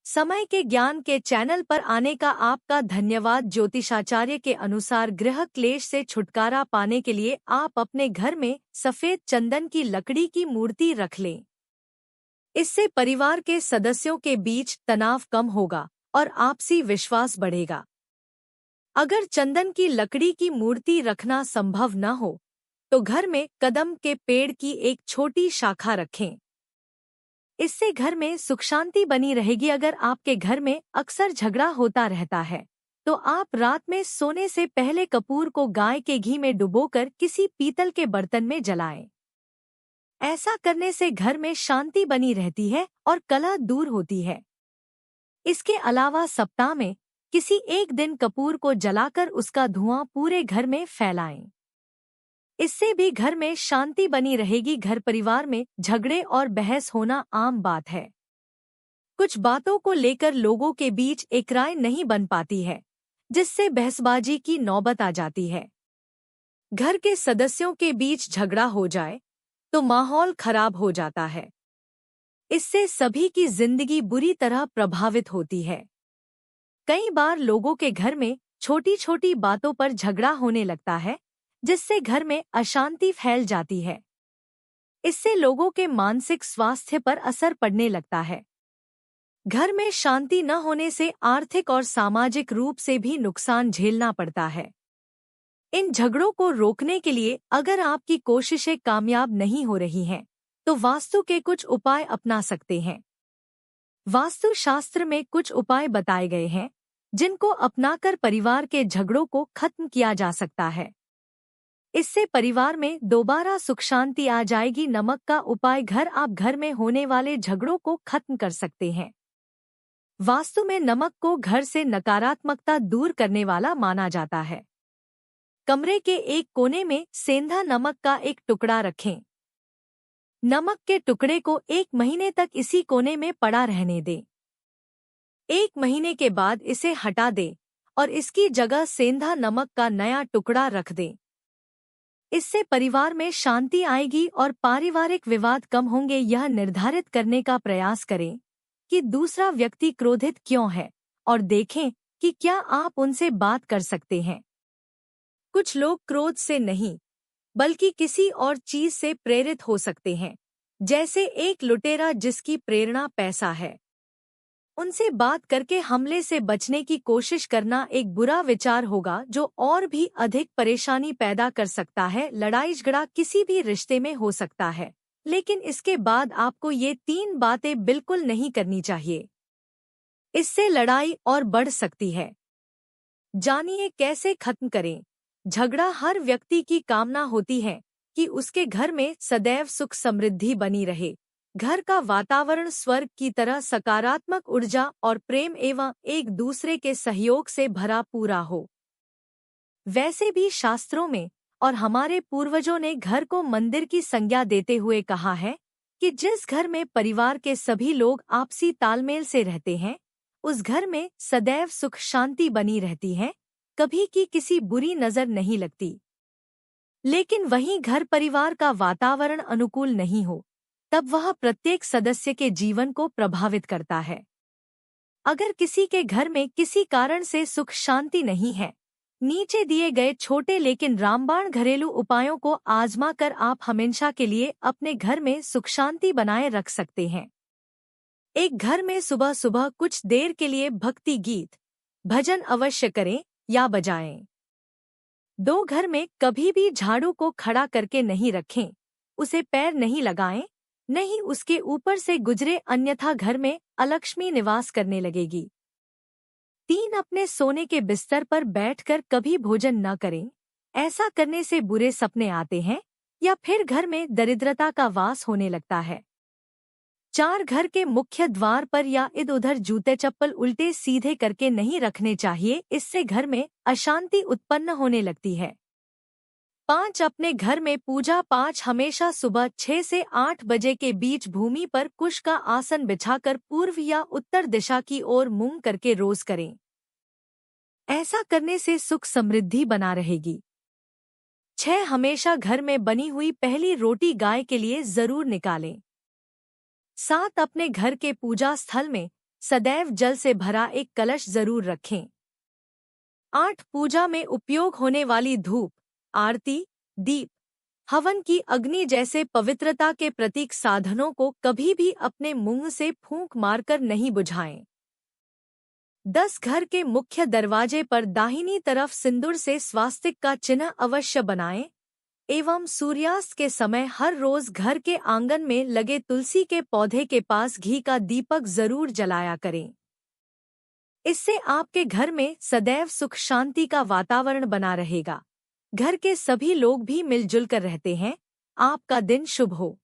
समय के ज्ञान के चैनल पर आने का आपका धन्यवाद। ज्योतिषाचार्य के अनुसार गृह क्लेश से छुटकारा पाने के लिए आप अपने घर में सफेद चंदन की लकड़ी की मूर्ति रख लें। इससे परिवार के सदस्यों के बीच तनाव कम होगा और आपसी विश्वास बढ़ेगा। अगर चंदन की लकड़ी की मूर्ति रखना संभव न हो तो घर में कदम के पेड़ की एक छोटी शाखा रखें। इससे घर में सुख शांति बनी रहेगी। अगर आपके घर में अक्सर झगड़ा होता रहता है तो आप रात में सोने से पहले कपूर को गाय के घी में डुबोकर किसी पीतल के बर्तन में जलाएं। ऐसा करने से घर में शांति बनी रहती है और कलह दूर होती है। इसके अलावा सप्ताह में किसी एक दिन कपूर को जलाकर उसका धुआं पूरे घर में फैलाएं। इससे भी घर में शांति बनी रहेगी। घर परिवार में झगड़े और बहस होना आम बात है। कुछ बातों को लेकर लोगों के बीच एक राय नहीं बन पाती है, जिससे बहसबाजी की नौबत आ जाती है। घर के सदस्यों के बीच झगड़ा हो जाए तो माहौल खराब हो जाता है। इससे सभी की जिंदगी बुरी तरह प्रभावित होती है। कई बार लोगों के घर में छोटी छोटी बातों पर झगड़ा होने लगता है, जिससे घर में अशांति फैल जाती है। इससे लोगों के मानसिक स्वास्थ्य पर असर पड़ने लगता है। घर में शांति न होने से आर्थिक और सामाजिक रूप से भी नुकसान झेलना पड़ता है। इन झगड़ों को रोकने के लिए अगर आपकी कोशिशें कामयाब नहीं हो रही हैं, तो वास्तु के कुछ उपाय अपना सकते हैं। वास्तु शास्त्र में कुछ उपाय बताए गए हैं, जिनको अपनाकर परिवार के झगड़ों को खत्म किया जा सकता है। इससे परिवार में दोबारा सुख शांति आ जाएगी। नमक का उपाय। आप घर में होने वाले झगड़ों को खत्म कर सकते हैं। वास्तु में नमक को घर से नकारात्मकता दूर करने वाला माना जाता है। कमरे के एक कोने में सेंधा नमक का एक टुकड़ा रखें। नमक के टुकड़े को 1 महीने तक इसी कोने में पड़ा रहने दें। 1 महीने के बाद इसे हटा दें और इसकी जगह सेंधा नमक का नया टुकड़ा रख दें। इससे परिवार में शांति आएगी और पारिवारिक विवाद कम होंगे। यह निर्धारित करने का प्रयास करें कि दूसरा व्यक्ति क्रोधित क्यों है और देखें कि क्या आप उनसे बात कर सकते हैं। कुछ लोग क्रोध से नहीं बल्कि किसी और चीज से प्रेरित हो सकते हैं, जैसे एक लुटेरा जिसकी प्रेरणा पैसा है। उनसे बात करके हमले से बचने की कोशिश करना एक बुरा विचार होगा, जो और भी अधिक परेशानी पैदा कर सकता है। लड़ाई झगड़ा किसी भी रिश्ते में हो सकता है, लेकिन इसके बाद आपको ये 3 बातें बिल्कुल नहीं करनी चाहिए। इससे लड़ाई और बढ़ सकती है। जानिए कैसे खत्म करें। झगड़ा हर व्यक्ति की कामना होती है कि उसके घर में सदैव सुख समृद्धि बनी रहे। घर का वातावरण स्वर्ग की तरह सकारात्मक ऊर्जा और प्रेम एवं एक दूसरे के सहयोग से भरा पूरा हो। वैसे भी शास्त्रों में और हमारे पूर्वजों ने घर को मंदिर की संज्ञा देते हुए कहा है कि जिस घर में परिवार के सभी लोग आपसी तालमेल से रहते हैं, उस घर में सदैव सुख शांति बनी रहती है, कभी की किसी बुरी नजर नहीं लगती। लेकिन वहीं घर परिवार का वातावरण अनुकूल नहीं हो, तब वह प्रत्येक सदस्य के जीवन को प्रभावित करता है। अगर किसी के घर में किसी कारण से सुख शांति नहीं है, नीचे दिए गए छोटे लेकिन रामबाण घरेलू उपायों को आजमा कर आप हमेशा के लिए अपने घर में सुख शांति बनाए रख सकते हैं। एक घर में सुबह सुबह कुछ देर के लिए भक्ति गीत भजन अवश्य करें या बजाएं। 2 घर में कभी भी झाड़ू को खड़ा करके नहीं रखें, उसे पैर नहीं लगाएं, नहीं उसके ऊपर से गुजरे, अन्यथा घर में अलक्ष्मी निवास करने लगेगी। 3 अपने सोने के बिस्तर पर बैठकर कभी भोजन न करें। ऐसा करने से बुरे सपने आते हैं या फिर घर में दरिद्रता का वास होने लगता है। 4 घर के मुख्य द्वार पर या इधर उधर जूते चप्पल उल्टे सीधे करके नहीं रखने चाहिए, इससे घर में अशांति उत्पन्न होने लगती है। 5 अपने घर में पूजा पाठ हमेशा सुबह 6 से 8 बजे के बीच भूमि पर कुश का आसन बिछाकर पूर्व या उत्तर दिशा की ओर मुंह करके रोज करें। ऐसा करने से सुख समृद्धि बना रहेगी। 6 हमेशा घर में बनी हुई पहली रोटी गाय के लिए जरूर निकालें। 7 अपने घर के पूजा स्थल में सदैव जल से भरा एक कलश जरूर रखें। 8 पूजा में उपयोग होने वाली धूप, आरती, दीप, हवन की अग्नि जैसे पवित्रता के प्रतीक साधनों को कभी भी अपने मुंह से फूंक मारकर नहीं बुझाएं। 10 घर के मुख्य दरवाजे पर दाहिनी तरफ सिंदूर से स्वास्तिक का चिन्ह अवश्य बनाएं एवं सूर्यास्त के समय हर रोज घर के आंगन में लगे तुलसी के पौधे के पास घी का दीपक जरूर जलाया करें। इससे आपके घर में सदैव सुख शांति का वातावरण बना रहेगा। घर के सभी लोग भी मिलजुल कर रहते हैं। आपका दिन शुभ हो।